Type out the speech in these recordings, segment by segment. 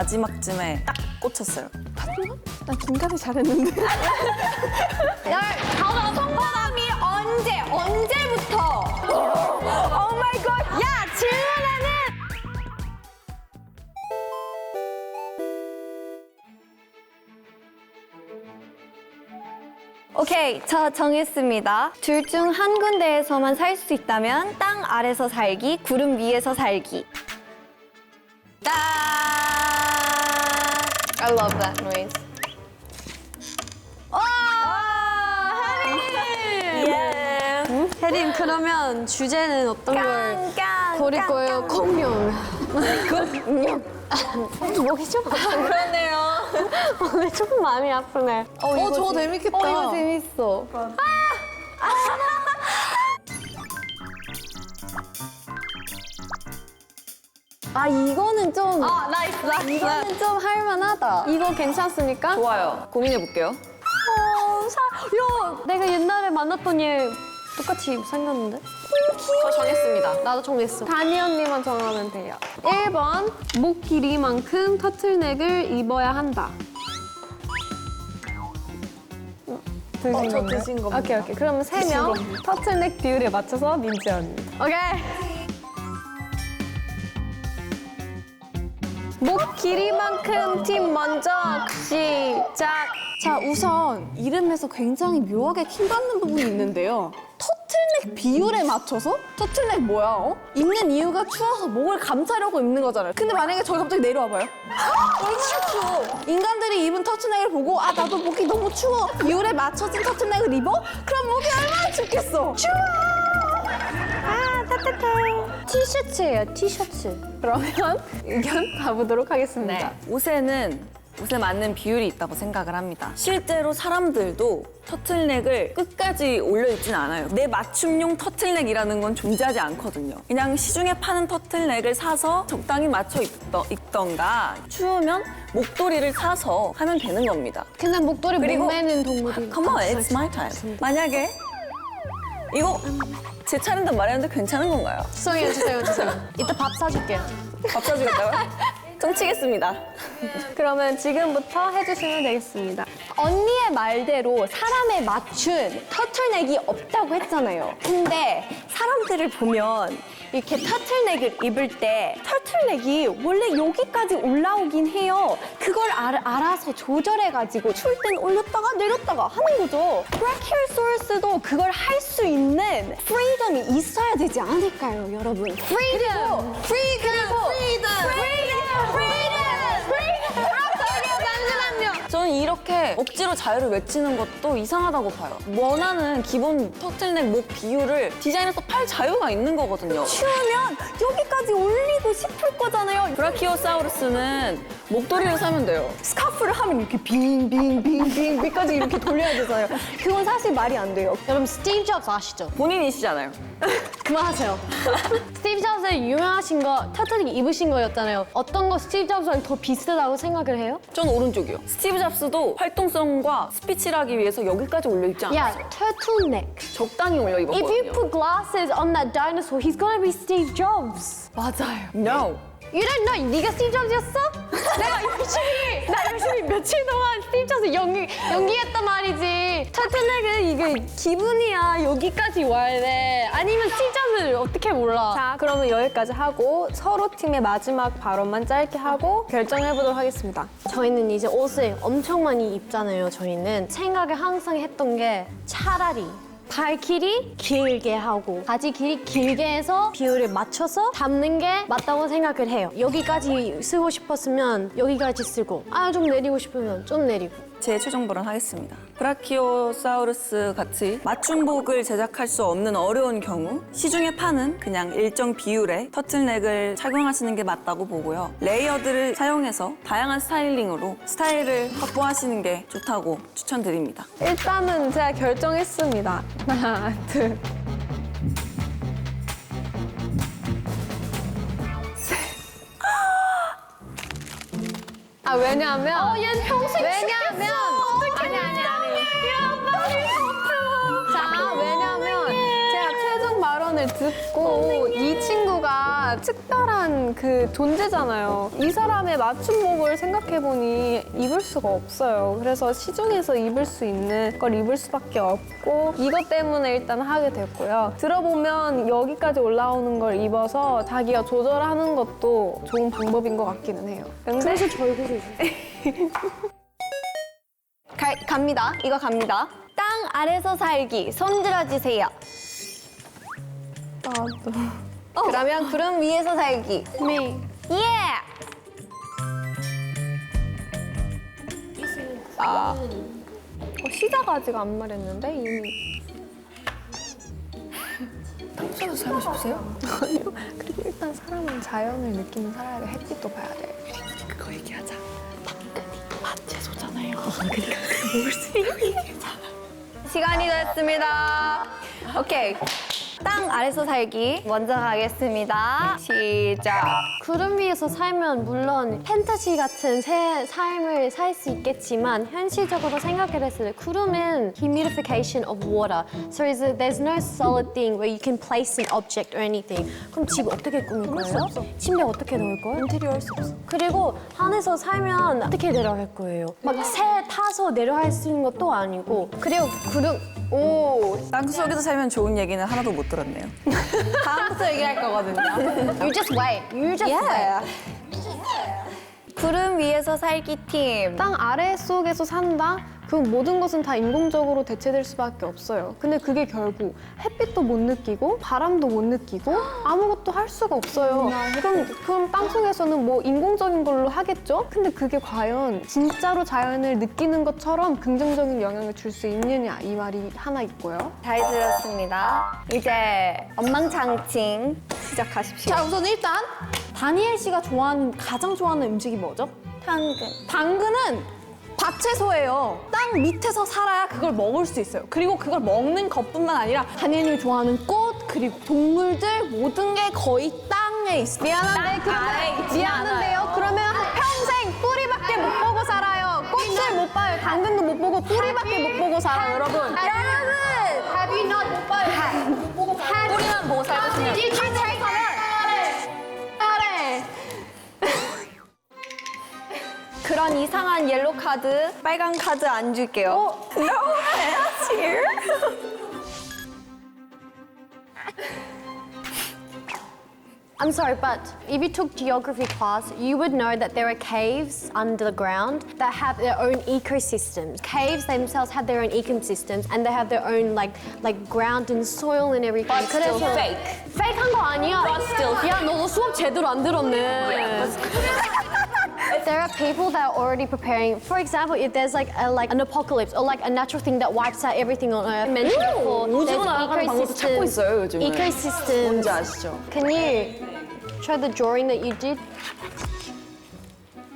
마지막쯤에 딱 꽂혔어요. 나 중간에 잘했는데. 다음 성공함이 언제부터? 오 마이 갓. 야, 질문하는. 오케이, 저 정했습니다. 둘 중 한 군데에서만 살 수 있다면 땅 아래서 살기, 구름 위에서 살기. 짠! I love that noise. 혜림, 그러면 주제는 어떤 걸 고를 거예요? 공룡. 공룡. 목이 좀 아파. 그러네요. 오늘 조금 마음이 아프네. 저거 재밌겠다. 이거 재밌어. 이거는 좀. 나이스. 이거는 좀 할만하다. 이거 괜찮습니까? 좋아요. 고민해볼게요. 야, 내가 옛날에 만났던 얘 똑같이 생겼는데? 저 정했습니다. 나도 정했어. 다니 언니만 정하면 돼요. 1번, 목 길이만큼 터틀넥을 입어야 한다. 드신 건가요? 드신 겁니다. 오케이. 그러면 3명 터틀넥 비율에 맞춰서 민지 언니. 오케이. 목 길이만큼 팀 먼저 시작. 자, 우선 이름에서 굉장히 묘하게 킹받는 부분이 있는데요. 터틀넥 비율에 맞춰서? 터틀넥 뭐야, 어? 입는 이유가 추워서 목을 감싸려고 입는 거잖아요. 근데 만약에 저기 갑자기 내려와봐요? 얼마나 추워. 인간들이 입은 터틀넥을 보고 나도 목이 너무 추워. 비율에 맞춰진 터틀넥을 입어? 그럼 목이 얼마나 춥겠어. 추워! 따뜻해. 티셔츠예요, 티셔츠. 그러면 의견 가보도록 하겠습니다. 옷에 맞는 비율이 있다고 생각을 합니다. 실제로 사람들도 터틀넥을 끝까지 올려입진 않아요. 내 맞춤용 터틀넥이라는 건 존재하지 않거든요. 그냥 시중에 파는 터틀넥을 사서 적당히 맞춰 입던가 추우면 목도리를 사서 하면 되는 겁니다. 근데 목도리 못 그리고- 매는 동물이. Come on, it's my time. 만약에 이거 제 차례인데 말했는데 괜찮은 건가요? 주세요. 이따 밥 사줄게요. 밥 사주겠다고요? 좀 치겠습니다. 그러면 지금부터 해주시면 되겠습니다. 언니의 말대로 사람에 맞춘 터틀넥이 없다고 했잖아요. 근데 사람들을 보면 이렇게 터틀넥을 입을 때 터틀넥이 원래 여기까지 올라오긴 해요. 그걸 알아서 조절해가지고 추울 땐 올렸다가 내렸다가 하는 거죠. 브라키오사우루스도 그걸 할 수 있는 프리덤이 있어야 되지 않을까요, 여러분? 프리덤! 저는 이렇게 억지로 자유를 외치는 것도 이상하다고 봐요. 원하는 기본 터틀넥 목 비율을 디자인해서 팔 자유가 있는 거거든요. 추우면 여기까지 올리고 싶을 거잖아요. 브라키오사우루스는 목도리를 사면 돼요. 스카프를 하면 이렇게 빙빙빙빙 밑까지 이렇게 돌려야 되잖아요. 그건 사실 말이 안 돼요. 여러분 스티브 잡스 아시죠? 본인이시잖아요. 그만하세요. 스티브 잡스 유명하신 거 터틀넥 입으신 거였잖아요. 어떤 거 스티브 잡스랑 더 비슷하다고 생각을 해요? 전 오른쪽이요. 스티브 잡스도 활동성과 스피치를 하기 위해서 여기까지 올려 입지 않았어요. 야, 터틀넥. 적당히 올려 If you 입었거든요. put glasses on that dinosaur, he's gonna be Steve Jobs. 맞아요. No. You don't know? 네가 스티브 잡스였어? 나 열심히 며칠 동안 스티브 잡스 연기했단 말이지. 터틀넥은 이게 기분이야. 여기까지 와야 돼. 아니면 스티브 잡스를 어떻게 몰라? 자, 그러면 여기까지 하고 서로 팀의 마지막 발언만 짧게 하고 결정해보도록 하겠습니다. 저희는 이제 옷을 엄청 많이 입잖아요. 저희는 생각을 항상 했던 게 차라리 발 길이 길게 하고 바지 길이 길게 해서 비율을 맞춰서 담는 게 맞다고 생각을 해요. 여기까지 쓰고 싶었으면 여기까지 쓰고 좀 내리고 싶으면 좀 내리고. 제 최종 발언 하겠습니다. 브라키오사우루스 같이 맞춤복을 제작할 수 없는 어려운 경우 시중에 파는 그냥 일정 비율의 터틀넥을 착용하시는 게 맞다고 보고요. 레이어드를 사용해서 다양한 스타일링으로 스타일을 확보하시는 게 좋다고 추천드립니다. 일단은 제가 결정했습니다. 하나, 둘. 왜냐면 얘는 평생 왜냐면 아니. 자, 왜냐면 제가 최종 발언을 사연을 듣고 이 친구가 특별한 그 존재잖아요. 이 사람의 맞춤복을 생각해보니 입을 수가 없어요. 그래서 시중에서 입을 수 있는 걸 입을 수밖에 없고 이것 때문에 일단 하게 됐고요. 들어보면 여기까지 올라오는 걸 입어서 자기가 조절하는 것도 좋은 방법인 것 같기는 해요. 그래서 절구를 갑니다. 이거 갑니다. 땅 아래서 살기. 손들어 주세요. 그러면 구름 위에서 살기. 네. 예! 시작 아직 안 말했는데 이미. 평소에도 살고 싶으세요? 아니요. 그리고 일단 사람은 자연을 느끼는 살아야 돼. 햇빛도 봐야 돼. 그거 얘기하자. 채소잖아요. 그러니까 먹을 수 있는 시간이 됐습니다. 오케이. 땅 아래서 살기 먼저 가겠습니다. 시작. 구름 위에서 살면 물론 판타지 같은 새 삶을 살 수 있겠지만 현실적으로 생각했을 때 구름은 humidification of water. So there's no solid thing where you can place an object or anything. 그럼 집 어떻게 꾸밀 거예요? 침대 어떻게 넣을 거예요? 인테리어 할 수 없어. 그리고 하늘에서 살면 어떻게 내려갈 거예요? 막 새 타서 내려갈 수 있는 것도 아니고. 그리고 구름 땅속에서 살면 좋은 얘기는 하나도 못 들었네요. 다음부터 얘기할 거거든요. You just wait. You just wait. 구름 위에서 살기 팀. 땅 아래 속에서 산다? 그 모든 것은 다 인공적으로 대체될 수밖에 없어요. 근데 그게 결국 햇빛도 못 느끼고 바람도 못 느끼고 아무것도 할 수가 없어요. 그럼 땅 속에서는 뭐 인공적인 걸로 하겠죠? 근데 그게 과연 진짜로 자연을 느끼는 것처럼 긍정적인 영향을 줄 수 있느냐 이 말이 하나 있고요. 잘 들었습니다. 이제 엉망창칭 시작하십시오. 자, 우선 일단 다니엘 씨가 가장 좋아하는 음식이 뭐죠? 당근. 당근은 밭채소예요. 땅 밑에서 살아야 그걸 먹을 수 있어요. 그리고 그걸 먹는 것뿐만 아니라 다니엘이 좋아하는 꽃 그리고 동물들 모든 게 거의 땅에 있어요. 미안한데요. 그러면 평생 뿌리밖에 못 보고 살아요. 꽃을 못 봐요. 당근도 못 보고 뿌리밖에 못 보고 살아요, 여러분. 여러분! Have you not 못 봐요? 못 보고 살아요. 뿌리만 보고 살고 싶네요. 아래. 그런 이상한 옐로 카드, 빨간 카드 안 줄게요. No hands here. I'm sorry, but if you took geography class, you would know that there are caves under the ground that have their own ecosystems. Caves themselves have their own ecosystems, and they have their own like ground and soil and everything. But still fake. Fake한 거 아니야? But still 야, 너 수업 제대로 안 들었네. There are people that are already preparing. For example, if there's like an apocalypse or like a natural thing that wipes out everything on Earth. Mentioned before, 오징어 there's 날아가는 방법도 찾고 있어요, 요즘은. Ecosystems. 뭔지 아시죠? Can you show the drawing that you did?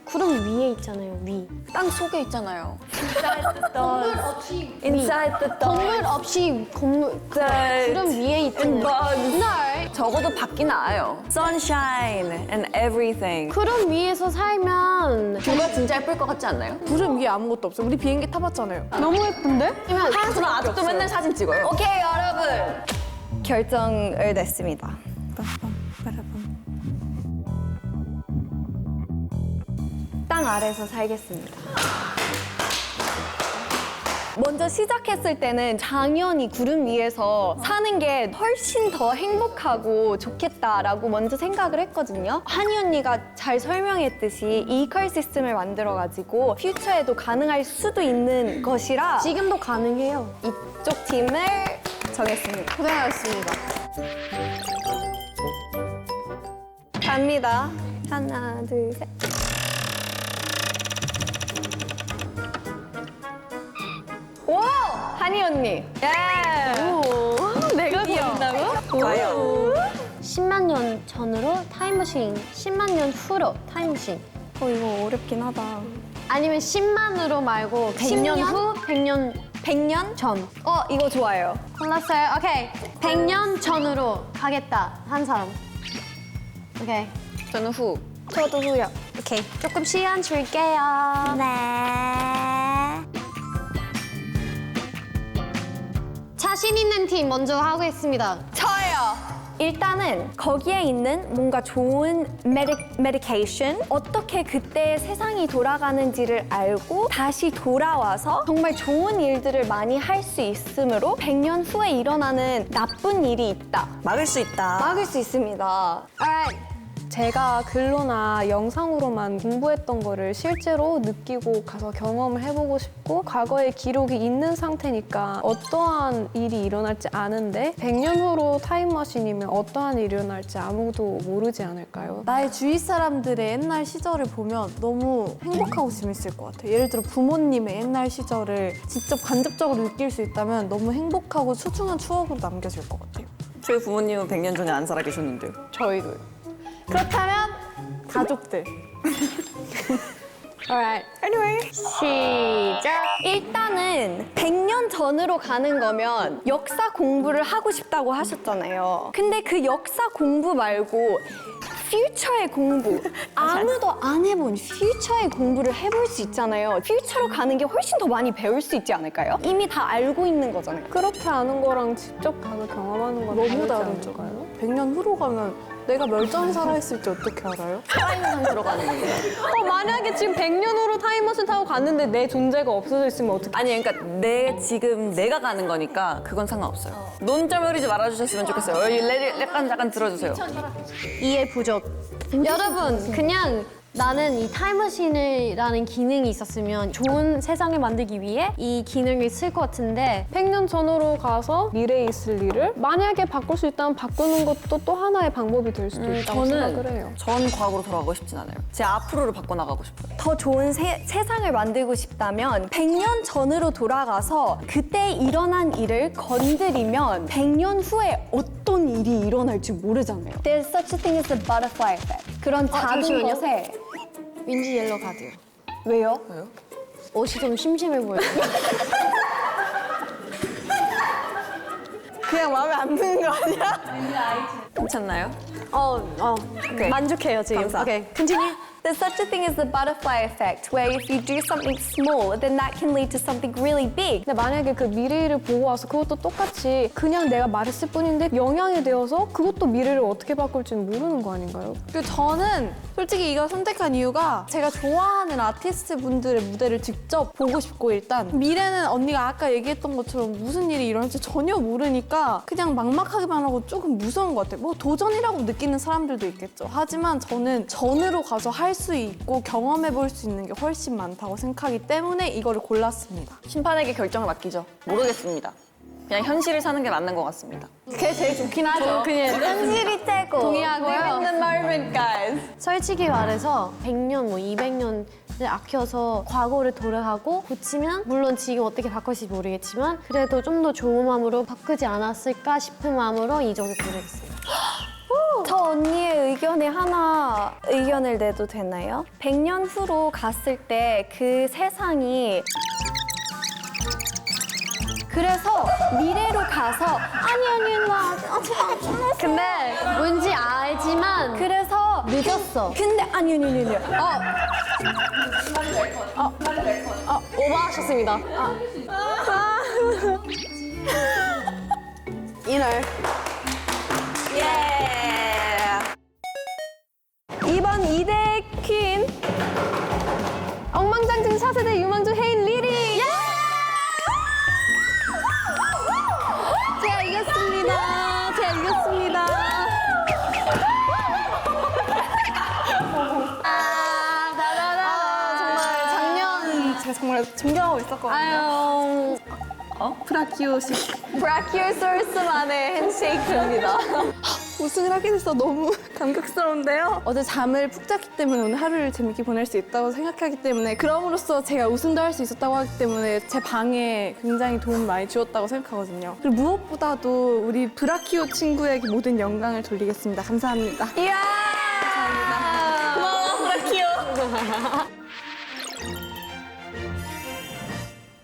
구름 위에 있잖아요, 위. 땅 속에 있잖아요. Inside the 건물 없이 구름 위에 있잖아요. No. 적어도 밖이 나아요. Sunshine and everything. 구름 위에서 살면 뷰가 진짜 예쁠 것 같지 않나요? 구름 위에 아무것도 없어요. 우리 비행기 타봤잖아요. 너무 예쁜데? 하지만 아직도 맨날 사진 찍어요. 오케이, 여러분. 결정을 냈습니다. 땅 아래서 살겠습니다. 먼저 시작했을 때는 당연히 구름 위에서 사는 게 훨씬 더 행복하고 좋겠다라고 먼저 생각을 했거든요. 한이 언니가 잘 설명했듯이 이컬시스템을 만들어가지고 퓨처에도 가능할 수도 있는 것이라 지금도 가능해요. 이쪽 팀을 정했습니다. 고생하셨습니다. 갑니다. 하나, 둘, 셋. 오! 한이 언니. 예! 내가 이긴다고? 과연. 10만 년 전으로 타임머신, 10만 년 후로 타임머신. 이거 어렵긴 하다. 아니면 10만으로 말고 100년 10년? 후, 100년 100년? 전. 이거 좋아요. 골랐어요. 오케이. 100년 전으로 가겠다. 한 사람. 오케이. 저는 후. 저도 후요. 오케이. 조금 시간 줄게요. 네. 자신 있는 팀 먼저 하겠습니다. 저요. 일단은 거기에 있는 뭔가 좋은 메디케이션, 어떻게 그때 세상이 돌아가는지를 알고 다시 돌아와서 정말 좋은 일들을 많이 할 수 있으므로 100년 후에 일어나는 나쁜 일이 있다. 막을 수 있다. 막을 수 있습니다. Alright. 제가 글로나 영상으로만 공부했던 거를 실제로 느끼고 가서 경험을 해보고 싶고 과거의 기록이 있는 상태니까 어떠한 일이 일어날지 아는데 100년 후로 타임머신이면 어떠한 일이 일어날지 아무도 모르지 않을까요? 나의 주위 사람들의 옛날 시절을 보면 너무 행복하고 재밌을 것 같아요. 예를 들어 부모님의 옛날 시절을 직접 간접적으로 느낄 수 있다면 너무 행복하고 소중한 추억으로 남겨질 것 같아요. 저희 부모님은 100년 전에 안 살아 계셨는데요. 저희도. 그렇다면 가족들. Alright. Anyway. 시작. 일단은 100년 전으로 가는 거면 역사 공부를 하고 싶다고 하셨잖아요. 근데 그 역사 공부 말고 퓨처의 공부, 아무도 안 해본 퓨처의 공부를 해볼 수 있잖아요. 퓨처로 가는 게 훨씬 더 많이 배울 수 있지 않을까요? 이미 다 알고 있는 거잖아요. 그렇게 아는 거랑 직접 가서 경험하는 건 너무 다르지 다르죠. 않을까요? 100년 후로 가면 내가 멸종이 살아있을지 어떻게 알아요? 타임머신 들어가는 거예요. 만약에 지금 100년 후로 타임머신 타고 갔는데 내 존재가 없어져 있으면 어떡해? 아니 그러니까 지금 내가 가는 거니까 그건 상관없어요. 논점 흐리지 말아주셨으면 좋겠어요. 약간 들어주세요. 이해 부족. 여러분, 그냥 나는 이 타임머신이라는 기능이 있었으면 좋은 세상을 만들기 위해 이 기능을 쓸 것 같은데 100년 전으로 가서 미래에 있을 일을 만약에 바꿀 수 있다면 바꾸는 것도 또 하나의 방법이 될 수도 있다고 생각을 해요. 전 과거로 돌아가고 싶진 않아요. 제 앞으로를 바꿔나가고 싶어요. 더 좋은 세상을 만들고 싶다면 100년 전으로 돌아가서 그때 일어난 일을 건드리면 100년 후에 어떤 일이 일어날지 모르잖아요. There's such a thing as the butterfly effect. 그런 작은 잠시만요. 것에 윈지 옐로 가드요. 왜요? 옷이 좀 심심해 보여요. 그냥 마음에 안 드는 거 아니야? 괜찮나요? 만족해요 지금. 감사. Okay, continue. There's such a thing as the butterfly effect, where if you do something small, then that can lead to something really big. 근데 만약에 그 미래를 보고 와서 그것도 똑같이 그냥 내가 말했을 뿐인데 영향이 되어서 그것도 미래를 어떻게 바꿀지는 모르는 거 아닌가요? 그리고 저는 솔직히 이걸 선택한 이유가 제가 좋아하는 아티스트 분들의 무대를 직접 보고 싶고 일단 미래는 언니가 아까 얘기했던 것처럼 무슨 일이 일어날지 전혀 모르니까 그냥 막막하기만 하고 조금 무서운 것 같아요. 뭐 도전이라고 느끼는 사람들도 있겠죠. 하지만 저는 전으로 가서 할 수 있고 경험해 볼 수 있는 게 훨씬 많다고 생각하기 때문에 이거를 골랐습니다. 심판에게 결정을 맡기죠. 모르겠습니다. 그냥 현실을 사는 게 맞는 것 같습니다. 그게 제일 좋긴 하죠. 그냥 현실이 떼고. 동의하고요. Live in the moment, guys. 솔직히 말해서 100년, 뭐 200년을 아껴서 과거를 돌아가고 고치면 물론 지금 어떻게 바꿀지 모르겠지만 그래도 좀 더 좋은 마음으로 바꾸지 않았을까 싶은 마음으로 이 점을 고르겠습니다. 저 언니의 의견에 하나 의견을 내도 되나요? 100년 후로 갔을 때 그 세상이 그래서 미래로 가서 아니 나 근데 뭔지 알지만 그래서 늦었어. 근데 아니 오버하셨습니다. 이날 이번 2대 퀸 엉망장진 4세대 유망주 헤인 리리! 제가 이겼습니다. 제가 이겼습니다. 정말 작년 제가 정말 존경하고 있었거든요. 브라키오식 브라키오소스만의 핸쉐이크입니다. 우승을 하게 돼서 너무 감격스러운데요. 어제 잠을 푹 잤기 때문에 오늘 하루를 재밌게 보낼 수 있다고 생각하기 때문에 그럼으로써 제가 우승도 할 수 있었다고 하기 때문에 제 방에 굉장히 도움을 많이 주었다고 생각하거든요. 그리고 무엇보다도 우리 브라키오 친구에게 모든 영광을 돌리겠습니다. 감사합니다. 이야! 고마워, 브라키오.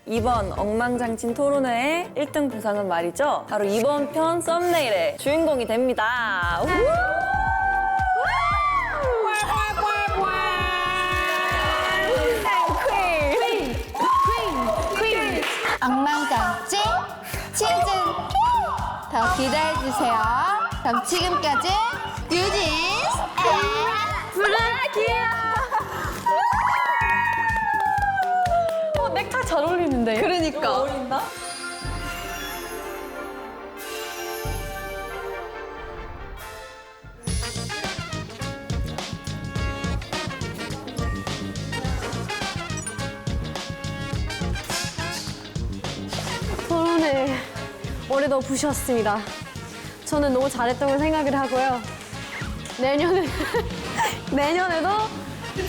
이번 엉망장친 토론회의 1등 보상은 말이죠. 바로 이번 편 썸네일의 주인공이 됩니다. 엉망장치 시즌 더 기대해주세요. 그럼 지금까지 뉴진스 넥타이 잘 어울리는데요? 그러니까. 어울린다? 토론을 올해도 부셨습니다. 저는 너무 잘했다고 생각을 하고요. 내년에도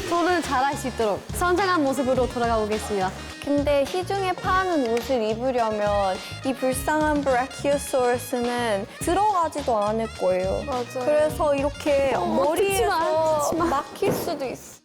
토론을 잘할 수 있도록 성장한 모습으로 돌아가 보겠습니다. 근데 시중에 파는 옷을 입으려면 이 불쌍한 브라키오사우루스는 들어가지도 않을 거예요. 맞아요. 그래서 이렇게 머리에서 듣지 마. 막힐 수도 있어.